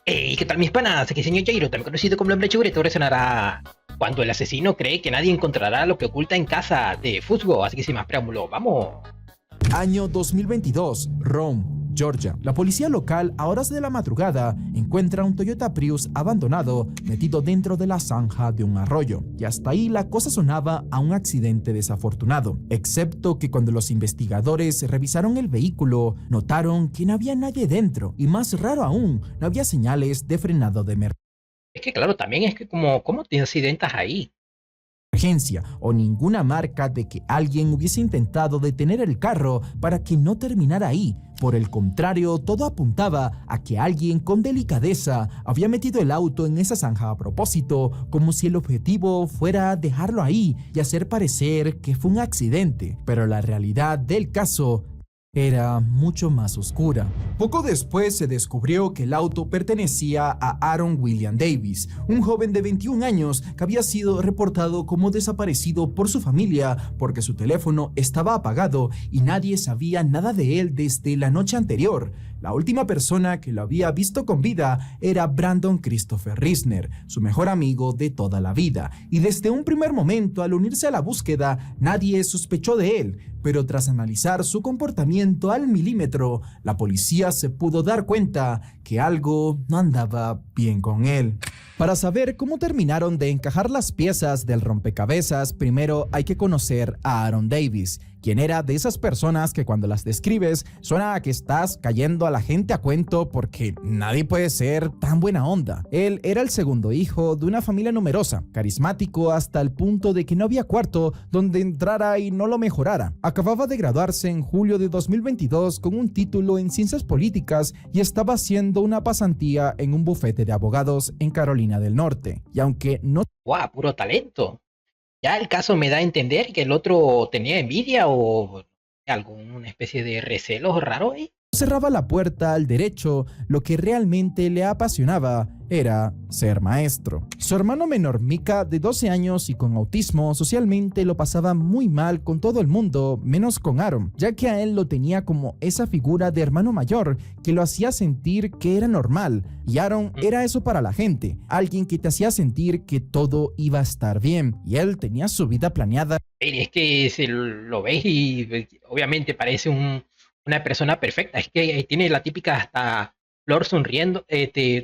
Hey, ¿qué tal mis panas? Aquí señor Jairo, también conocido como el hombre chigurito, resonará cuando el asesino cree que nadie encontrará lo que oculta en casa de Fusgo. Así que sin más preámbulo, vamos. Año 2022, Rome, Georgia. La policía local, a horas de la madrugada, encuentra un Toyota Prius abandonado metido dentro de la zanja de un arroyo. Y hasta ahí la cosa sonaba a un accidente desafortunado, excepto que cuando los investigadores revisaron el vehículo, notaron que no había nadie dentro y, más raro aún, no había señales de frenado de emergencia Es que claro, también es que ¿cómo te accidentas ahí? o ninguna marca de que alguien hubiese intentado detener el carro para que no terminara ahí. Por el contrario, todo apuntaba a que alguien con delicadeza había metido el auto en esa zanja a propósito, como si el objetivo fuera dejarlo ahí y hacer parecer que fue un accidente. Pero la realidad del caso era mucho más oscura. Poco después se descubrió que el auto pertenecía a Aaron William Davis, un joven de 21 años que había sido reportado como desaparecido por su familia porque su teléfono estaba apagado y nadie sabía nada de él desde la noche anterior. La última persona que lo había visto con vida era Brandon Christopher Risner, su mejor amigo de toda la vida, y desde un primer momento, al unirse a la búsqueda, nadie sospechó de él, pero tras analizar su comportamiento al milímetro, la policía se pudo dar cuenta que algo no andaba bien con él. Para saber cómo terminaron de encajar las piezas del rompecabezas, primero hay que conocer a Aaron Davis, quien era de esas personas que cuando las describes suena a que estás cayendo a la gente a cuento porque nadie puede ser tan buena onda. Él era el segundo hijo de una familia numerosa, carismático hasta el punto de que no había cuarto donde entrara y no lo mejorara. Acababa de graduarse en julio de 2022 con un título en ciencias políticas y estaba haciendo una pasantía en un bufete de abogados en Carolina del Norte. Y aunque no ¡Guau! Puro talento. Ya el caso me da a entender que el otro tenía envidia o alguna especie de recelos raro ahí. cerraba la puerta al derecho, lo que realmente le apasionaba era ser maestro. Su hermano menor, Mika, de 12 años y con autismo, socialmente lo pasaba muy mal con todo el mundo, menos con Aaron, ya que a él lo tenía como esa figura de hermano mayor que lo hacía sentir que era normal, y Aaron era eso para la gente, alguien que te hacía sentir que todo iba a estar bien, y él tenía su vida planeada. Es que se lo ves y obviamente parece una persona perfecta. Es que tiene la típica hasta flor sonriendo,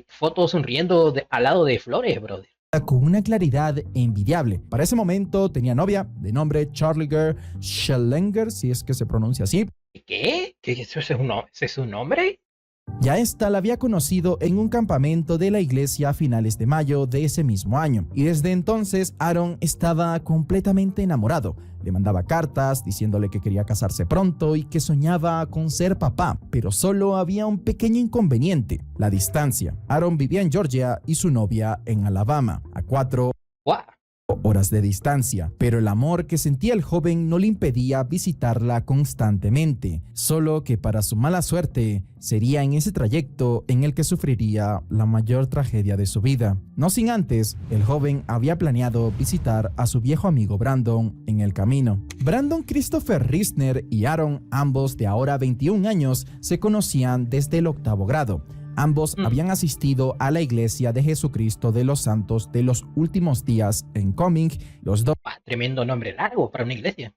foto sonriendo al lado de flores, brother. Con una claridad envidiable. Para ese momento tenía novia de nombre Charliger Schellenger, si es que se pronuncia así. ¿Qué? ¿Qué ese es su nombre? Ya esta la había conocido en un campamento de la iglesia a finales de mayo de ese mismo año, y desde entonces Aaron estaba completamente enamorado. Le mandaba cartas diciéndole que quería casarse pronto y que soñaba con ser papá, pero solo había un pequeño inconveniente: la distancia. Aaron vivía en Georgia y su novia en Alabama, a 4 horas de distancia, pero el amor que sentía el joven no le impedía visitarla constantemente, solo que para su mala suerte sería en ese trayecto en el que sufriría la mayor tragedia de su vida. No sin antes, el joven había planeado visitar a su viejo amigo Brandon en el camino. Brandon Christopher Risner y Aaron, ambos de ahora 21 años, se conocían desde el 8º grado. Ambos habían asistido a la Iglesia de Jesucristo de los Santos de los Últimos Días en Cumming. Los dos Tremendo nombre largo para una iglesia.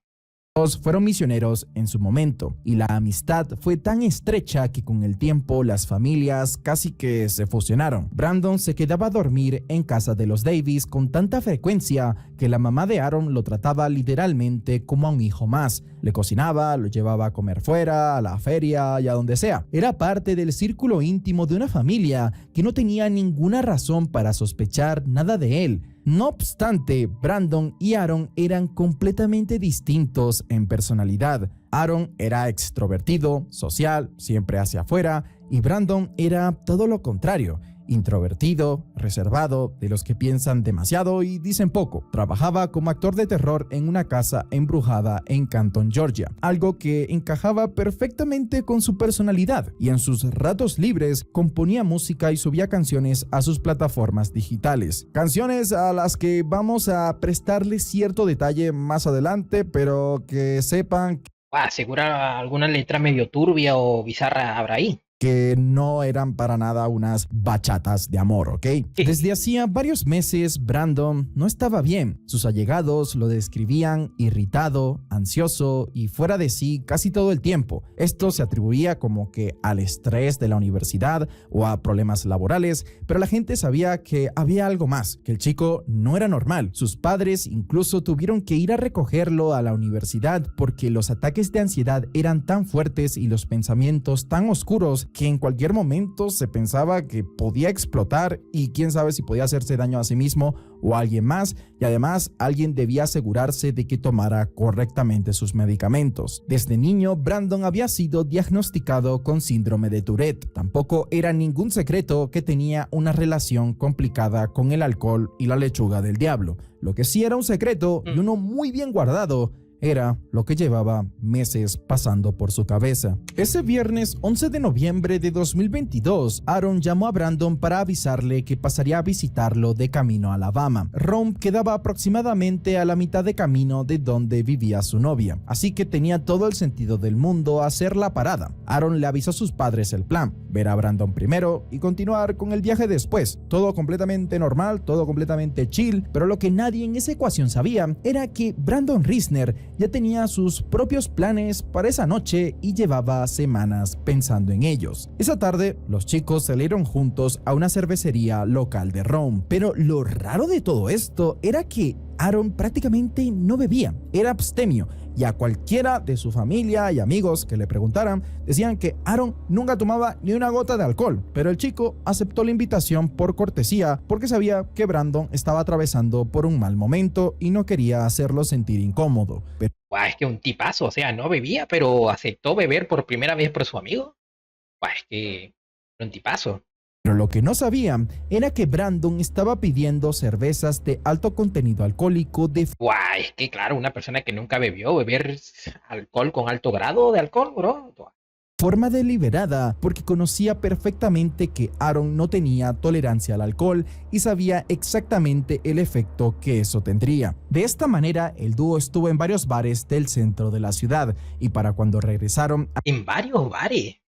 fueron misioneros en su momento, y la amistad fue tan estrecha que con el tiempo las familias casi que se fusionaron. Brandon se quedaba a dormir en casa de los Davis con tanta frecuencia que la mamá de Aaron lo trataba literalmente como a un hijo más. Le cocinaba, lo llevaba a comer fuera, a la feria y a donde sea. Era parte del círculo íntimo de una familia que no tenía ninguna razón para sospechar nada de él. No obstante, Brandon y Aaron eran completamente distintos en personalidad. Aaron era extrovertido, social, siempre hacia afuera, y Brandon era todo lo contrario: introvertido, reservado, de los que piensan demasiado y dicen poco. Trabajaba como actor de terror en una casa embrujada en Canton, Georgia, algo que encajaba perfectamente con su personalidad, y en sus ratos libres componía música y subía canciones a sus plataformas digitales. Canciones a las que vamos a prestarle cierto detalle más adelante, pero que sepan Segura alguna letra medio turbia o bizarra habrá ahí. que no eran para nada unas bachatas de amor, ¿ok? Desde hacía varios meses, Brandon no estaba bien. Sus allegados lo describían irritado, ansioso y fuera de sí casi todo el tiempo. Esto se atribuía como que al estrés de la universidad o a problemas laborales, pero la gente sabía que había algo más, que el chico no era normal. Sus padres incluso tuvieron que ir a recogerlo a la universidad porque los ataques de ansiedad eran tan fuertes y los pensamientos tan oscuros que en cualquier momento se pensaba que podía explotar y quién sabe si podía hacerse daño a sí mismo o a alguien más, y además alguien debía asegurarse de que tomara correctamente sus medicamentos. Desde niño, Brandon había sido diagnosticado con síndrome de Tourette. Tampoco era ningún secreto que tenía una relación complicada con el alcohol y la lechuga del diablo. Lo que sí era un secreto y uno muy bien guardado era lo que llevaba meses pasando por su cabeza. Ese viernes 11 de noviembre de 2022, Aaron llamó a Brandon para avisarle que pasaría a visitarlo de camino a Alabama. Rome quedaba aproximadamente a la mitad de camino de donde vivía su novia, así que tenía todo el sentido del mundo hacer la parada. Aaron le avisó a sus padres el plan: ver a Brandon primero y continuar con el viaje después. Todo completamente normal, todo completamente chill, pero lo que nadie en esa ecuación sabía era que Brandon Risner ya tenía sus propios planes para esa noche y llevaba semanas pensando en ellos. Esa tarde, los chicos salieron juntos a una cervecería local de Rome, pero lo raro de todo esto era que Aaron prácticamente no bebía, era abstemio, y a cualquiera de su familia y amigos que le preguntaran, decían que Aaron nunca tomaba ni una gota de alcohol, pero el chico aceptó la invitación por cortesía porque sabía que Brandon estaba atravesando por un mal momento y no quería hacerlo sentir incómodo. Guau, es que un tipazo, o sea, no bebía, pero aceptó beber por primera vez por su amigo. Guau, es que era un tipazo. Pero lo que no sabían era que Brandon estaba pidiendo cervezas de alto contenido alcohólico de Guau, es que claro, una persona que nunca bebió, beber alcohol con alto grado de alcohol, bro. forma deliberada porque conocía perfectamente que Aaron no tenía tolerancia al alcohol y sabía exactamente el efecto que eso tendría. De esta manera, el dúo estuvo en varios bares del centro de la ciudad y para cuando regresaron En varios bares.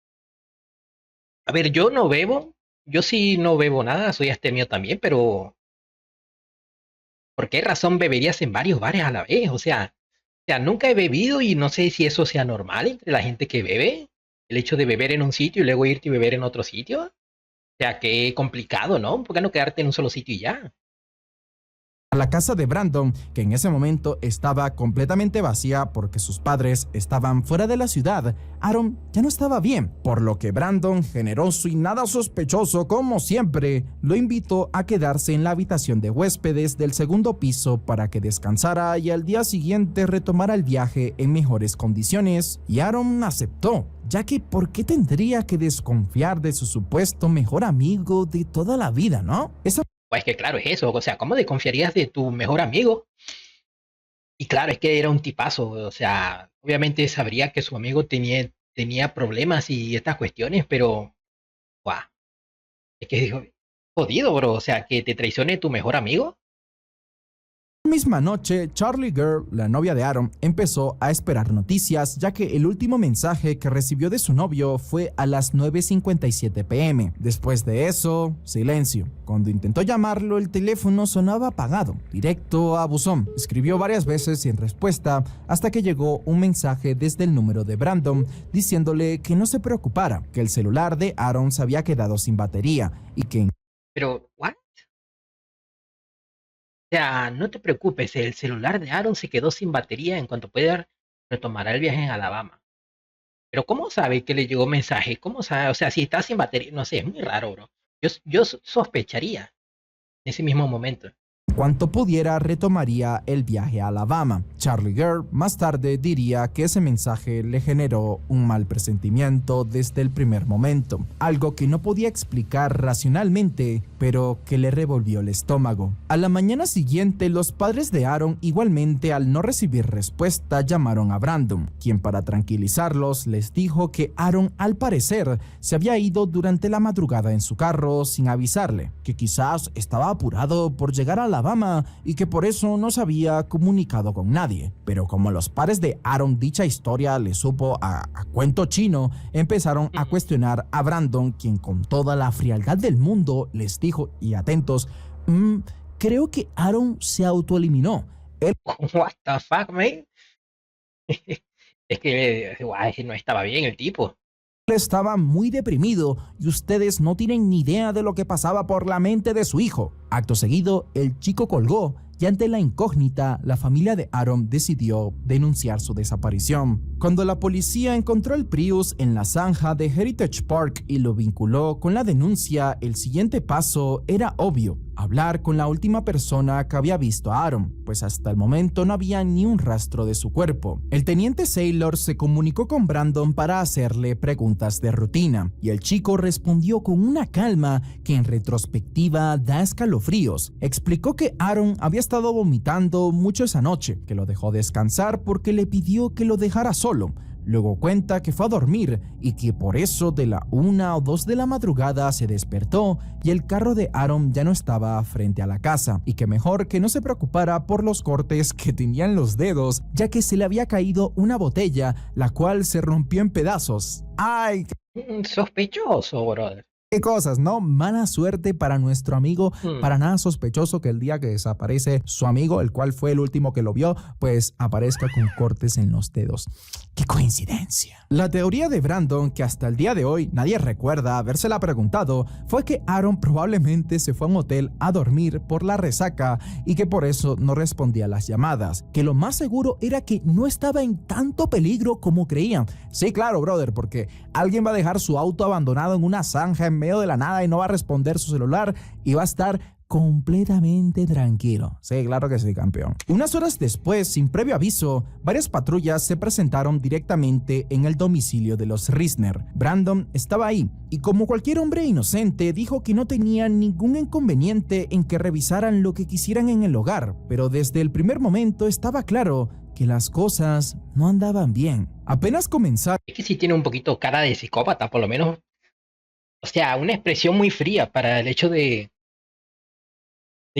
A ver, yo no bebo, yo sí no bebo nada, soy abstemio también, pero ¿por qué razón beberías en varios bares a la vez? O sea, nunca he bebido y no sé si eso sea normal entre la gente que bebe. El hecho de beber en un sitio y luego irte y beber en otro sitio. O sea, qué complicado, ¿no? ¿Por qué no quedarte en un solo sitio y ya? a la casa de Brandon, que en ese momento estaba completamente vacía porque sus padres estaban fuera de la ciudad, Aaron ya no estaba bien, por lo que Brandon, generoso y nada sospechoso como siempre, lo invitó a quedarse en la habitación de huéspedes del segundo piso para que descansara y al día siguiente retomara el viaje en mejores condiciones, y Aaron aceptó, ya que ¿por qué tendría que desconfiar de su supuesto mejor amigo de toda la vida, no? Pues que claro, es eso. O sea, ¿cómo desconfiarías de tu mejor amigo? Y claro, es que era un tipazo. O sea, obviamente sabría que su amigo tenía problemas y estas cuestiones, pero, guau, es que digo, jodido, bro. O sea, que te traicione tu mejor amigo. Misma noche, Charlie Girl, la novia de Aaron, empezó a esperar noticias, ya que el último mensaje que recibió de su novio fue a las 9:57 p.m. Después de eso, silencio. Cuando intentó llamarlo, el teléfono sonaba apagado, directo a buzón. Escribió varias veces sin respuesta, hasta que llegó un mensaje desde el número de Brandon, diciéndole que no se preocupara, que el celular de Aaron se había quedado sin batería, y que Pero, ¿what? O sea, no te preocupes, el celular de Aaron se quedó sin batería en cuanto pueda retomará el viaje en Alabama. Pero ¿cómo sabe que le llegó mensaje? ¿Cómo sabe? O sea, si está sin batería, no sé, es muy raro, bro. Yo sospecharía en ese mismo momento. cuanto pudiera retomaría el viaje a Alabama. Charlie Girl más tarde diría que ese mensaje le generó un mal presentimiento desde el primer momento, algo que no podía explicar racionalmente, pero que le revolvió el estómago. A la mañana siguiente, los padres de Aaron igualmente, al no recibir respuesta, llamaron a Brandon, quien para tranquilizarlos les dijo que Aaron al parecer se había ido durante la madrugada en su carro sin avisarle, que quizás estaba apurado por llegar a Alabama Alabama y que por eso no se había comunicado con nadie. Pero como los padres de Aaron dicha historia le supo a cuento chino, empezaron a cuestionar a Brandon, quien con toda la frialdad del mundo les dijo, y atentos, creo que Aaron se autoeliminó. What the fuck, man? Es que guay, no estaba bien el tipo. Él estaba muy deprimido y ustedes no tienen ni idea de lo que pasaba por la mente de su hijo. Acto seguido, el chico colgó y ante la incógnita, la familia de Aaron decidió denunciar su desaparición. Cuando la policía encontró el Prius en la zanja de Heritage Park y lo vinculó con la denuncia, el siguiente paso era obvio: hablar con la última persona que había visto a Aaron, pues hasta el momento no había ni un rastro de su cuerpo. El teniente Saylor se comunicó con Brandon para hacerle preguntas de rutina, y el chico respondió con una calma que en retrospectiva da escalofríos. Explicó que Aaron había estado vomitando mucho esa noche, que lo dejó descansar porque le pidió que lo dejara solo. Luego cuenta que fue a dormir y que por eso de la 1 o 2 de la madrugada se despertó y el carro de Aaron ya no estaba frente a la casa, y que mejor que no se preocupara por los cortes que tenían los dedos, ya que se le había caído una botella, la cual se rompió en pedazos. ¡Ay! Sospechoso, brother. Qué cosas, ¿no? Mala suerte para nuestro amigo. Para nada sospechoso que el día que desaparece su amigo, el cual fue el último que lo vio, pues aparezca con cortes en los dedos. ¡Qué coincidencia! La teoría de Brandon, que hasta el día de hoy nadie recuerda habérsela preguntado, fue que Aaron probablemente se fue a un hotel a dormir por la resaca y que por eso no respondía a las llamadas. Que lo más seguro era que no estaba en tanto peligro como creían. Sí, claro, brother, porque alguien va a dejar su auto abandonado en una zanja en medio de la nada y no va a responder su celular y va a estar completamente tranquilo. Sí, claro que sí, campeón. Unas horas después, sin previo aviso, varias patrullas se presentaron directamente en el domicilio de los Risner. Brandon estaba ahí y, como cualquier hombre inocente, dijo que no tenía ningún inconveniente en que revisaran lo que quisieran en el hogar, pero desde el primer momento estaba claro que las cosas no andaban bien. Apenas comenzaron. Es que sí tiene un poquito cara de psicópata, por lo menos. O sea, una expresión muy fría para el hecho de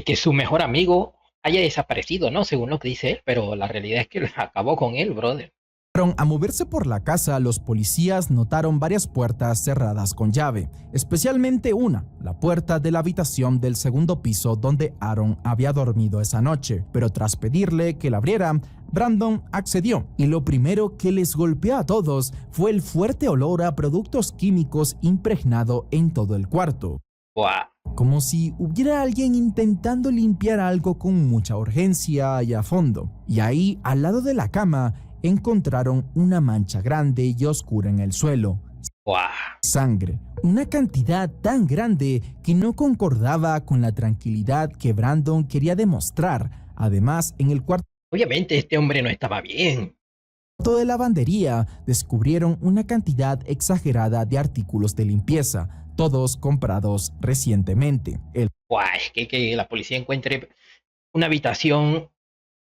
que su mejor amigo haya desaparecido, ¿no? Según lo que dice él, pero la realidad es que acabó con él, brother. A moverse por la casa, los policías notaron varias puertas cerradas con llave, especialmente una, la puerta de la habitación del segundo piso donde Aaron había dormido esa noche, pero tras pedirle que la abriera, Brandon accedió, y lo primero que les golpeó a todos fue el fuerte olor a productos químicos impregnado en todo el cuarto. Wow. Como si hubiera alguien intentando limpiar algo con mucha urgencia y a fondo. Y ahí, al lado de la cama, encontraron una mancha grande y oscura en el suelo. Wow. Sangre. Una cantidad tan grande que no concordaba con la tranquilidad que Brandon quería demostrar. Además, en el cuarto Obviamente este hombre no estaba bien. de lavandería descubrieron una cantidad exagerada de artículos de limpieza, todos comprados recientemente. Wow, es que la policía encuentre una habitación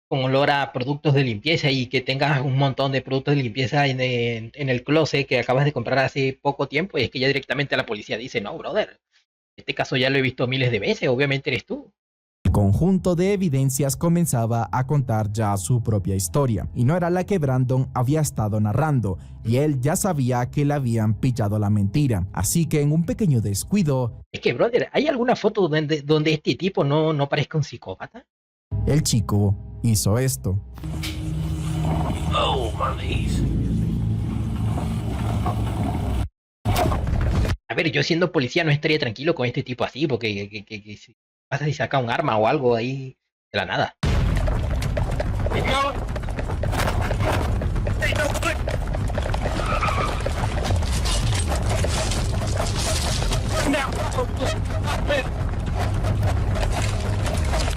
con olor a productos de limpieza y que tengas un montón de productos de limpieza en el closet que acabas de comprar hace poco tiempo, y es que ya directamente la policía dice, no, brother, este caso ya lo he visto miles de veces, obviamente eres tú. El conjunto de evidencias comenzaba a contar ya su propia historia, y no era la que Brandon había estado narrando, y él ya sabía que le habían pillado la mentira, así que en un pequeño descuido, Es que, brother, ¿hay alguna foto donde este tipo no parezca un psicópata? el chico hizo esto. Oh, mames. A ver, yo siendo policía no estaría tranquilo con este tipo así, porque que si pasa si saca un arma o algo ahí de la nada.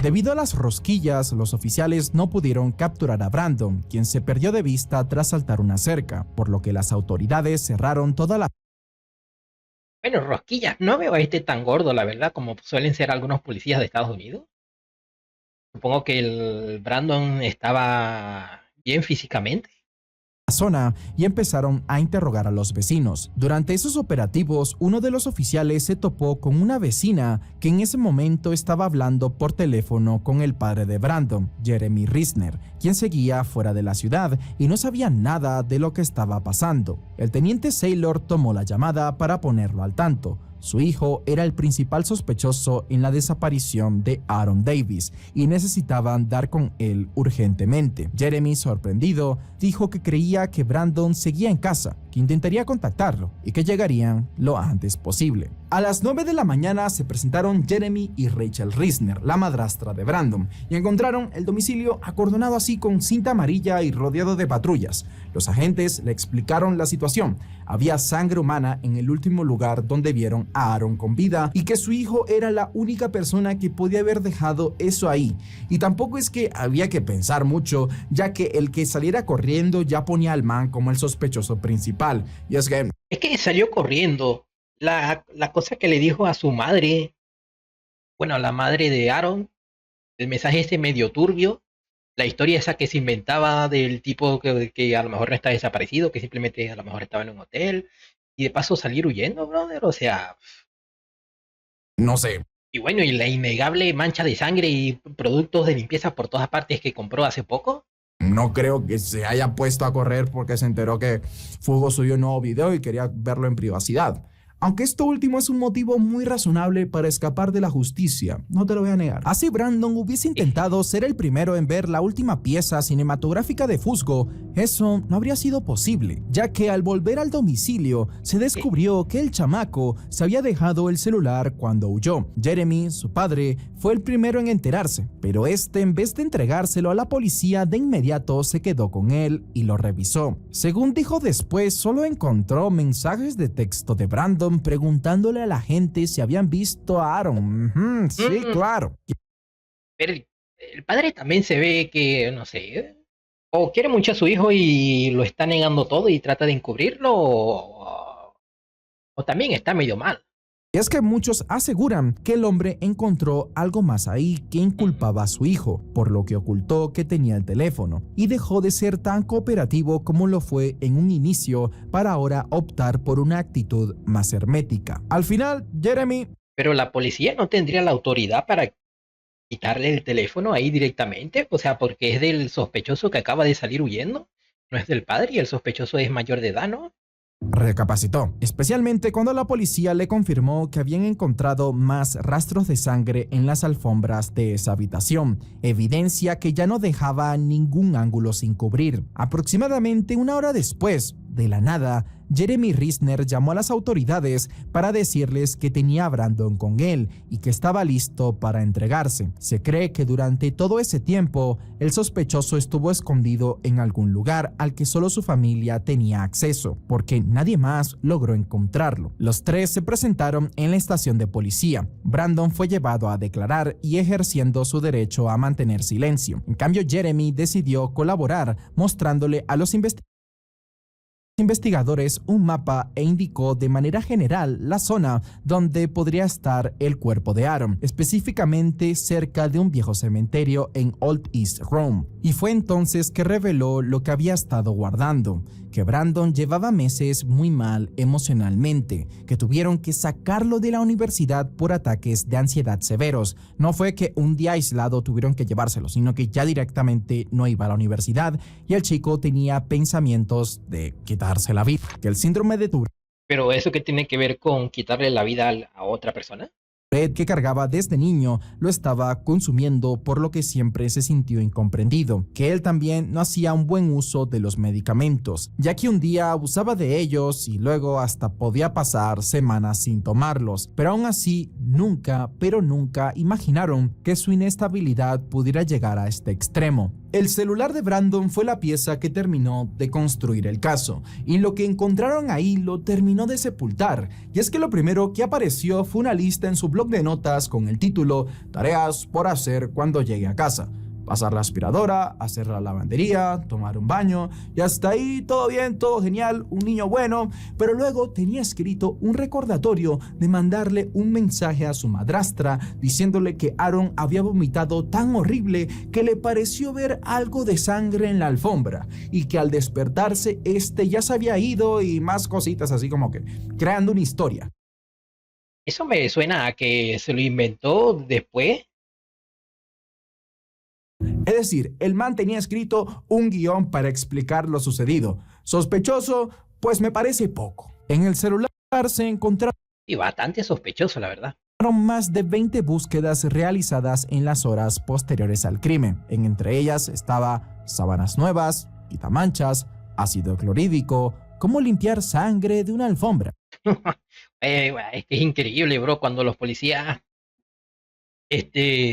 Debido a las rosquillas, los oficiales no pudieron capturar a Brandon, quien se perdió de vista tras saltar una cerca, por lo que las autoridades cerraron toda la... Bueno, rosquillas, no veo a este tan gordo, la verdad, como suelen ser algunos policías de Estados Unidos. Supongo que el Brandon estaba bien físicamente. zona y empezaron a interrogar a los vecinos. Durante esos operativos, uno de los oficiales se topó con una vecina que en ese momento estaba hablando por teléfono con el padre de Brandon, Jeremy Risner, quien seguía fuera de la ciudad y no sabía nada de lo que estaba pasando. El teniente Saylor tomó la llamada para ponerlo al tanto. Su hijo era el principal sospechoso en la desaparición de Aaron Davis y necesitaban dar con él urgentemente. Jeremy, sorprendido, dijo que creía que Brandon seguía en casa, que intentaría contactarlo y que llegarían lo antes posible. A las 9 de la mañana se presentaron Jeremy y Rachel Risner, la madrastra de Brandon, y encontraron el domicilio acordonado así con cinta amarilla y rodeado de patrullas. Los agentes le explicaron la situación. Había sangre humana en el último lugar donde vieron a Aaron con vida y que su hijo era la única persona que podía haber dejado eso ahí. Y tampoco es que había que pensar mucho, ya que el que saliera corriendo ya ponía al man como el sospechoso principal. Y es que salió corriendo. La cosa que le dijo a su madre, bueno, a la madre de Aaron, el mensaje ese medio turbio, la historia esa que se inventaba del tipo que a lo mejor no está desaparecido, que simplemente a lo mejor estaba en un hotel, y de paso salir huyendo, brother, o sea, no sé. Y bueno, y la innegable mancha de sangre y productos de limpieza por todas partes que compró hace poco. No creo que se haya puesto a correr porque se enteró que Fugo subió un nuevo video y quería verlo en privacidad. Aunque esto último es un motivo muy razonable para escapar de la justicia, no te lo voy a negar. Así Brandon hubiese intentado ser el primero en ver la última pieza cinematográfica de Fusco, eso no habría sido posible, ya que al volver al domicilio se descubrió que el chamaco se había dejado el celular cuando huyó. Jeremy, su padre, fue el primero en enterarse, pero este, en vez de entregárselo a la policía, de inmediato se quedó con él y lo revisó. Según dijo después, solo encontró mensajes de texto de Brandon preguntándole a la gente si habían visto a Aaron. Sí, claro. Pero el padre también se ve que, no sé, o quiere mucho a su hijo y lo está negando todo y trata de encubrirlo, o también está medio mal. Y es que muchos aseguran que el hombre encontró algo más ahí que inculpaba a su hijo, por lo que ocultó que tenía el teléfono y dejó de ser tan cooperativo como lo fue en un inicio para ahora optar por una actitud más hermética. Al final, Jeremy... Pero la policía no tendría la autoridad para quitarle el teléfono ahí directamente, o sea, porque es del sospechoso que acaba de salir huyendo, no es del padre y el sospechoso es mayor de edad, ¿no? Recapacitó, especialmente cuando la policía le confirmó que habían encontrado más rastros de sangre en las alfombras de esa habitación, evidencia que ya no dejaba ningún ángulo sin cubrir. Aproximadamente una hora después, de la nada, Jeremy Risner llamó a las autoridades para decirles que tenía a Brandon con él y que estaba listo para entregarse. Se cree que durante todo ese tiempo, el sospechoso estuvo escondido en algún lugar al que solo su familia tenía acceso, porque nadie más logró encontrarlo. Los tres se presentaron en la estación de policía. Brandon fue llevado a declarar y ejerciendo su derecho a mantener silencio. En cambio, Jeremy decidió colaborar, mostrándole a los investigadores un mapa e indicó de manera general la zona donde podría estar el cuerpo de Aaron, específicamente cerca de un viejo cementerio en Old East Rome. Y fue entonces que reveló lo que había estado guardando, que Brandon llevaba meses muy mal emocionalmente, que tuvieron que sacarlo de la universidad por ataques de ansiedad severos. No fue que un día aislado tuvieron que llevárselo, sino que ya directamente no iba a la universidad y el chico tenía pensamientos de quitarse la vida, que el síndrome de Tourette. ¿Pero eso qué tiene que ver con quitarle la vida a otra persona? Que cargaba desde niño lo estaba consumiendo, por lo que siempre se sintió incomprendido, que él también no hacía un buen uso de los medicamentos, ya que un día abusaba de ellos y luego hasta podía pasar semanas sin tomarlos, pero aún así nunca, pero nunca imaginaron que su inestabilidad pudiera llegar a este extremo. El celular de Brandon fue la pieza que terminó de construir el caso, y lo que encontraron ahí lo terminó de sepultar, y es que lo primero que apareció fue una lista en su blog de notas con el título "Tareas por hacer cuando llegue a casa". Pasar la aspiradora, hacer la lavandería, tomar un baño, y hasta ahí todo bien, todo genial, un niño bueno, pero luego tenía escrito un recordatorio de mandarle un mensaje a su madrastra diciéndole que Aaron había vomitado tan horrible que le pareció ver algo de sangre en la alfombra y que al despertarse ya se había ido y más cositas así como que creando una historia. Eso me suena a que se lo inventó después. Es decir, el man tenía escrito un guión para explicar lo sucedido. Sospechoso, pues me parece poco. En el celular se encontraron Y bastante sospechoso, la verdad. más de 20 búsquedas realizadas en las horas posteriores al crimen. Entre ellas estaba sábanas nuevas, quitamanchas, ácido clorhídrico, cómo limpiar sangre de una alfombra. Es que es increíble, bro, cuando los policías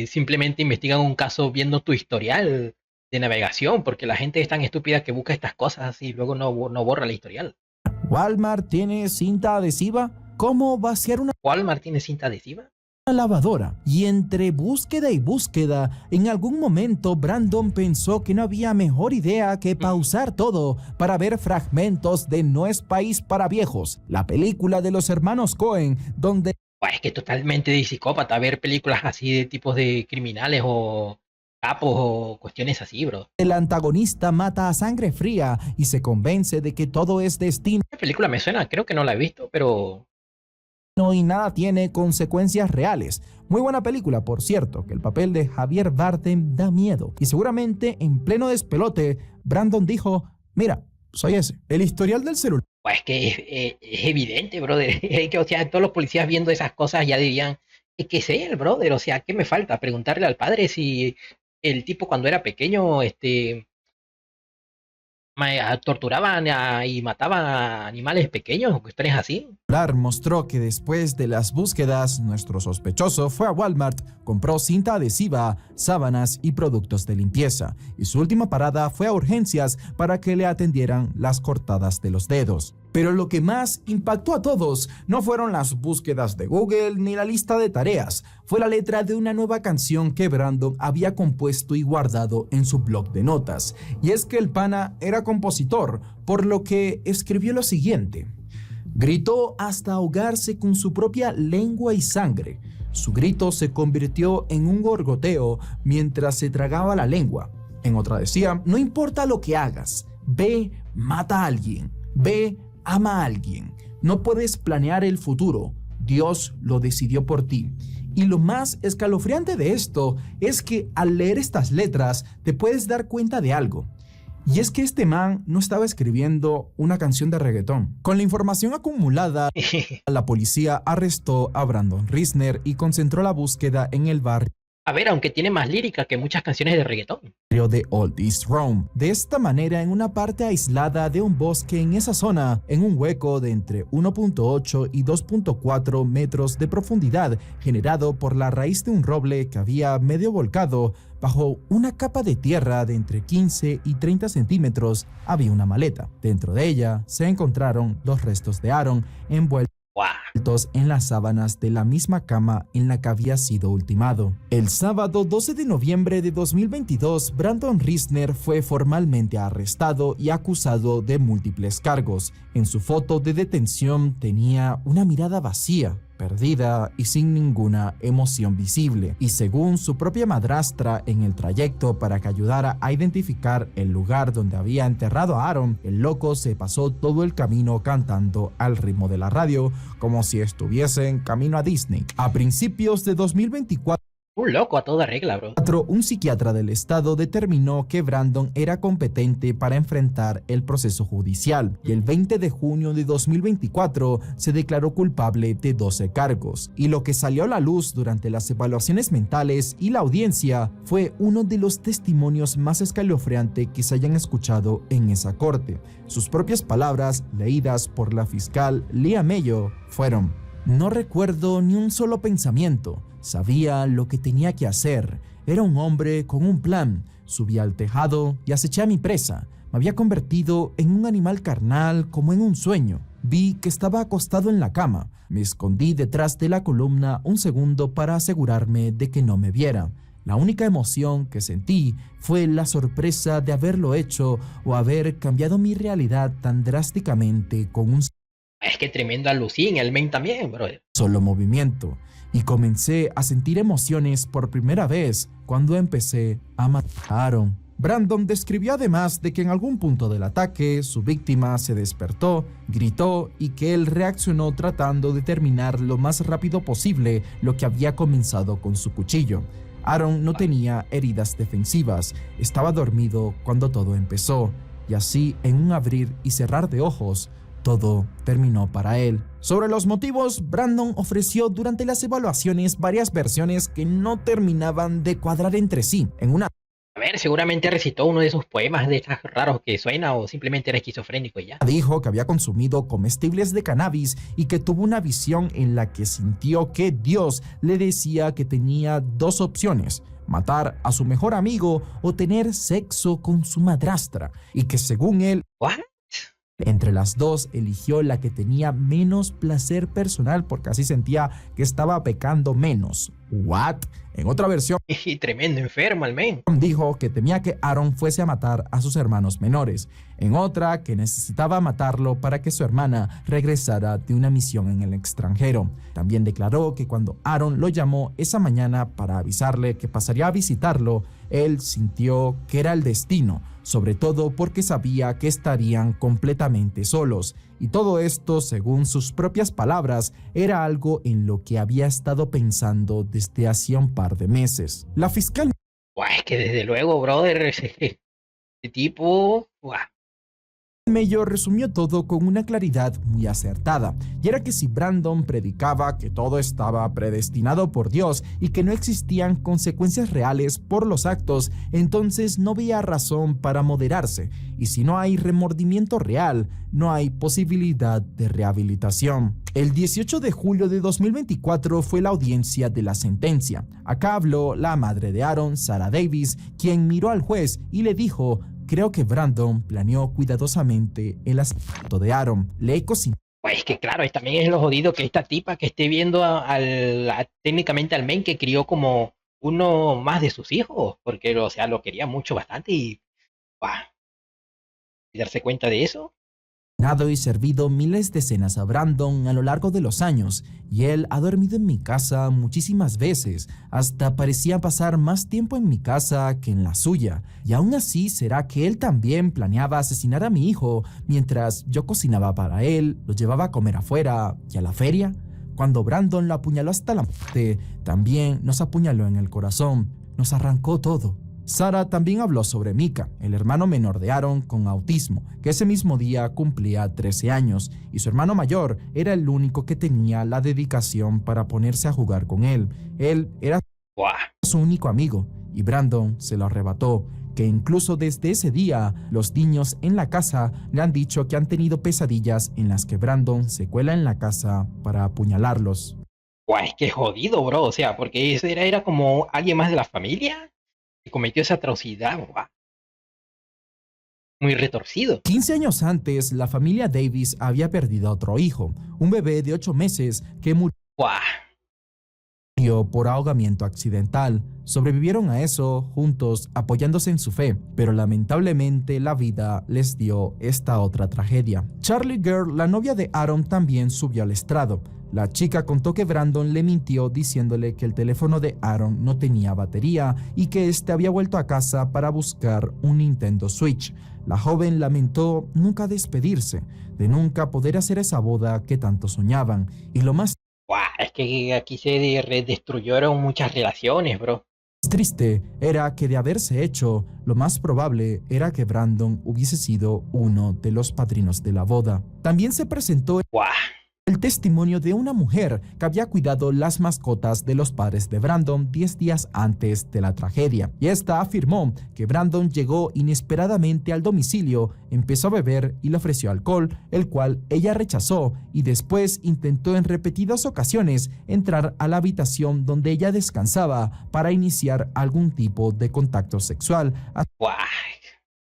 simplemente investigan un caso viendo tu historial de navegación, porque la gente es tan estúpida que busca estas cosas y luego no borra el historial. Walmart tiene cinta adhesiva. ¿Cómo vaciar una ¿Walmart tiene cinta adhesiva? lavadora? Y entre búsqueda y búsqueda, en algún momento Brandon pensó que no había mejor idea que pausar todo para ver fragmentos de No es país para viejos, la película de los hermanos Coen, donde Es que totalmente de psicópata ver películas así de tipos de criminales o capos o cuestiones así, bro. el antagonista mata a sangre fría y se convence de que todo es destino La película me suena, creo que no la he visto, pero y nada tiene consecuencias reales. Muy buena película, por cierto, que el papel de Javier Bardem da miedo. Y seguramente en pleno despelote, Brandon dijo, mira, soy ese. El historial del celular es que es evidente, brother. Es que, o sea, todos los policías viendo esas cosas ya dirían, ¿qué es él, brother? O sea, ¿qué me falta? Preguntarle al padre si el tipo cuando era pequeño, torturaban y mataban a animales pequeños o cuestiones así. mostró que después de las búsquedas, nuestro sospechoso fue a Walmart, compró cinta adhesiva, sábanas y productos de limpieza, y su última parada fue a urgencias para que le atendieran las cortadas de los dedos. Pero lo que más impactó a todos no fueron las búsquedas de Google ni la lista de tareas, fue la letra de una nueva canción que Brandon había compuesto y guardado en su blog de notas. Y es que el pana era compositor, por lo que escribió lo siguiente. Gritó hasta ahogarse con su propia lengua y sangre. Su grito se convirtió en un gorgoteo mientras se tragaba la lengua. En otra decía, no importa lo que hagas, ve, mata a alguien, ve, ama a alguien. No puedes planear el futuro, Dios lo decidió por ti. Y lo más escalofriante de esto es que al leer estas letras te puedes dar cuenta de algo. Y es que este man no estaba escribiendo una canción de reggaetón. Con la información acumulada, la policía arrestó a Brandon Risner y concentró la búsqueda en el barrio A ver, aunque tiene más lírica que muchas canciones de reggaetón. de Old East Rome. De esta manera, en una parte aislada de un bosque en esa zona, en un hueco de entre 1.8 y 2.4 metros de profundidad, generado por la raíz de un roble que había medio volcado, bajo una capa de tierra de entre 15 y 30 centímetros, había una maleta. Dentro de ella se encontraron los restos de Aaron envueltos en las sábanas de la misma cama en la que había sido ultimado. El sábado 12 de noviembre de 2022, Brandon Risner fue formalmente arrestado y acusado de múltiples cargos. En su foto de detención tenía una mirada vacía, perdida y sin ninguna emoción visible. Y según su propia madrastra, en el trayecto para que ayudara a identificar el lugar donde había enterrado a Aaron, el loco se pasó todo el camino cantando al ritmo de la radio, como si estuviese en camino a Disney. A principios de 2024, Un loco a toda regla, bro. un psiquiatra del estado determinó que Brandon era competente para enfrentar el proceso judicial y el 20 de junio de 2024 se declaró culpable de 12 cargos. Y lo que salió a la luz durante las evaluaciones mentales y la audiencia fue uno de los testimonios más escalofriantes que se hayan escuchado en esa corte. Sus propias palabras, leídas por la fiscal Leah Mayo, fueron: no recuerdo ni un solo pensamiento. Sabía lo que tenía que hacer. Era un hombre con un plan. Subí al tejado y aceché a mi presa. Me había convertido en un animal carnal como en un sueño. Vi que estaba acostado en la cama. Me escondí detrás de la columna un segundo para asegurarme de que no me viera. La única emoción que sentí fue la sorpresa de haberlo hecho o haber cambiado mi realidad tan drásticamente con un Es que tremendo alucín, el men también, bro. solo movimiento, y comencé a sentir emociones por primera vez cuando empecé a matar a Aaron. Brandon describió además de que en algún punto del ataque su víctima se despertó, gritó y que él reaccionó tratando de terminar lo más rápido posible lo que había comenzado con su cuchillo. Aaron no tenía heridas defensivas, estaba dormido cuando todo empezó, y así en un abrir y cerrar de ojos, todo terminó para él. Sobre los motivos, Brandon ofreció durante las evaluaciones varias versiones que no terminaban de cuadrar entre sí. En una A ver, seguramente recitó uno de sus poemas de estos raros que suena o simplemente era esquizofrénico y ya. dijo que había consumido comestibles de cannabis y que tuvo una visión en la que sintió que Dios le decía que tenía dos opciones: matar a su mejor amigo o tener sexo con su madrastra, y que según él, ¿What? entre las dos eligió la que tenía menos placer personal porque así sentía que estaba pecando menos. ¿What? En otra versión, Y tremendo enfermo el men. dijo que temía que Aaron fuese a matar a sus hermanos menores. En otra, que necesitaba matarlo para que su hermana regresara de una misión en el extranjero. También declaró que cuando Aaron lo llamó esa mañana para avisarle que pasaría a visitarlo, él sintió que era el destino, sobre todo porque sabía que estarían completamente solos. Y todo esto, según sus propias palabras, era algo en lo que había estado pensando desde hacía un par de meses. La fiscal Buah, es que desde luego, brother, ese tipo, buah. Mayor resumió todo con una claridad muy acertada, y era que si Brandon predicaba que todo estaba predestinado por Dios y que no existían consecuencias reales por los actos, entonces no había razón para moderarse, y si no hay remordimiento real, no hay posibilidad de rehabilitación. El 18 de julio de 2024 fue la audiencia de la sentencia. Acá habló la madre de Aaron, Sarah Davis, quien miró al juez y le dijo: creo que Brandon planeó cuidadosamente el asesinato de Aaron. Le cocinó Pues es que claro, también es lo jodido que esta tipa que esté viendo técnicamente al men que crió como uno más de sus hijos, porque o sea, lo quería mucho bastante y, buah, y darse cuenta de eso. y servido miles de cenas a Brandon a lo largo de los años, y él ha dormido en mi casa muchísimas veces, hasta parecía pasar más tiempo en mi casa que en la suya. Y aún así, ¿será que él también planeaba asesinar a mi hijo mientras yo cocinaba para él, lo llevaba a comer afuera y a la feria? Cuando Brandon lo apuñaló hasta la muerte, también nos apuñaló en el corazón, nos arrancó todo. Sarah también habló sobre Micah, el hermano menor de Aaron con autismo, que ese mismo día cumplía 13 años, y su hermano mayor era el único que tenía la dedicación para ponerse a jugar con él. Él era Buah, su único amigo, y Brandon se lo arrebató, que incluso desde ese día los niños en la casa le han dicho que han tenido pesadillas en las que Brandon se cuela en la casa para apuñalarlos. buah, es que jodido, bro, o sea, porque ese era como alguien más de la familia que cometió esa atrocidad, buah. Muy retorcido. 15 años antes, la familia Davis había perdido a otro hijo, un bebé de 8 meses que murió Buah, por ahogamiento accidental. Sobrevivieron a eso juntos, apoyándose en su fe, pero lamentablemente la vida les dio esta otra tragedia. Charlie Girl, la novia de Aaron, también subió al estrado. La chica contó que Brandon le mintió diciéndole que el teléfono de Aaron no tenía batería y que este había vuelto a casa para buscar un Nintendo Switch. La joven lamentó nunca despedirse, de nunca poder hacer esa boda que tanto soñaban, y lo más buah, es que aquí se destruyeron muchas relaciones, bro. triste era que de haberse hecho, lo más probable era que Brandon hubiese sido uno de los padrinos de la boda. También se presentó Buah, el testimonio de una mujer que había cuidado las mascotas de los padres de Brandon 10 días antes de la tragedia, y esta afirmó que Brandon llegó inesperadamente al domicilio, empezó a beber y le ofreció alcohol, el cual ella rechazó, y después intentó en repetidas ocasiones entrar a la habitación donde ella descansaba para iniciar algún tipo de contacto sexual, buah.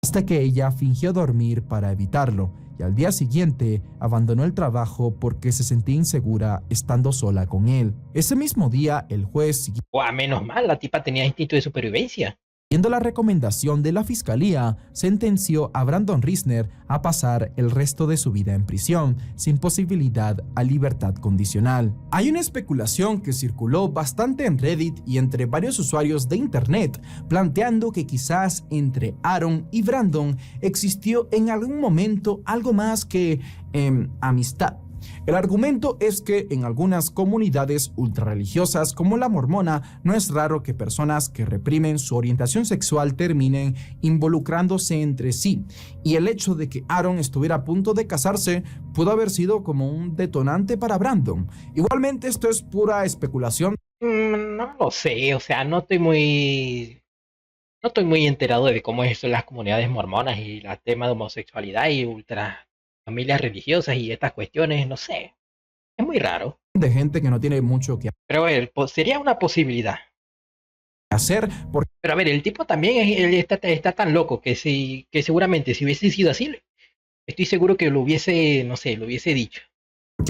hasta que ella fingió dormir para evitarlo, y al día siguiente abandonó el trabajo porque se sentía insegura estando sola con él. Ese mismo día, el juez, Guau, menos mal, la tipa tenía instinto de supervivencia. siguiendo la recomendación de la fiscalía, sentenció a Brandon Risner a pasar el resto de su vida en prisión, sin posibilidad a libertad condicional. Hay una especulación que circuló bastante en Reddit y entre varios usuarios de internet, planteando que quizás entre Aaron y Brandon existió en algún momento algo más que amistad. El argumento es que en algunas comunidades ultrarreligiosas como la mormona no es raro que personas que reprimen su orientación sexual terminen involucrándose entre sí, y el hecho de que Aaron estuviera a punto de casarse pudo haber sido como un detonante para Brandon. Igualmente esto es pura especulación. No lo sé, o sea, no estoy muy enterado de cómo es eso en las comunidades mormonas y el tema de homosexualidad y ultra familias religiosas y estas cuestiones, no sé. Es muy raro. De gente que no tiene mucho que Pero a ver, sería una posibilidad. hacer porque Pero a ver, el tipo también él está tan loco que que seguramente si hubiese sido así, estoy seguro que lo hubiese, no sé, lo hubiese dicho.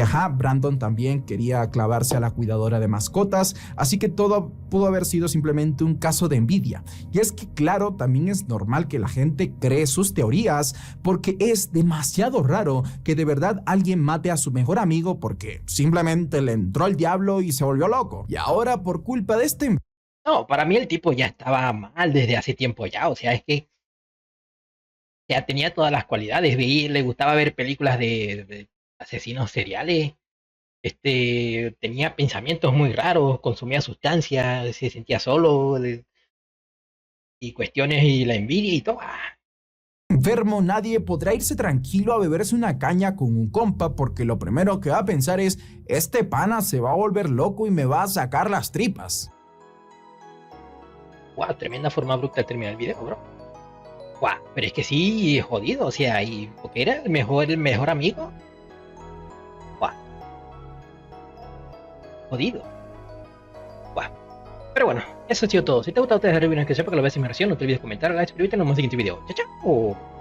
ajá, Brandon también quería clavarse a la cuidadora de mascotas, así que todo pudo haber sido simplemente un caso de envidia. Y es que claro, también es normal que la gente cree sus teorías, porque es demasiado raro que de verdad alguien mate a su mejor amigo porque simplemente le entró el diablo y se volvió loco. Y ahora por culpa de este No, para mí el tipo ya estaba mal desde hace tiempo ya, o sea, es que ya tenía todas las cualidades, le gustaba ver películas de asesinos seriales, tenía pensamientos muy raros, consumía sustancias, se sentía solo, y cuestiones y la envidia y todo. enfermo, nadie podrá irse tranquilo a beberse una caña con un compa porque lo primero que va a pensar es, este pana se va a volver loco y me va a sacar las tripas. Wow, tremenda forma abrupta de terminar el video, bro. Wow, pero es que sí, jodido, o sea, y porque era el mejor amigo. Wow, jodido. Wow. Pero bueno, eso ha sido todo. Si te ha gustado, te dejaré una que sepa que lo ves en mi versión. No te olvides comentar, like, suscribirte. Nos vemos en el siguiente video. Chao, chao.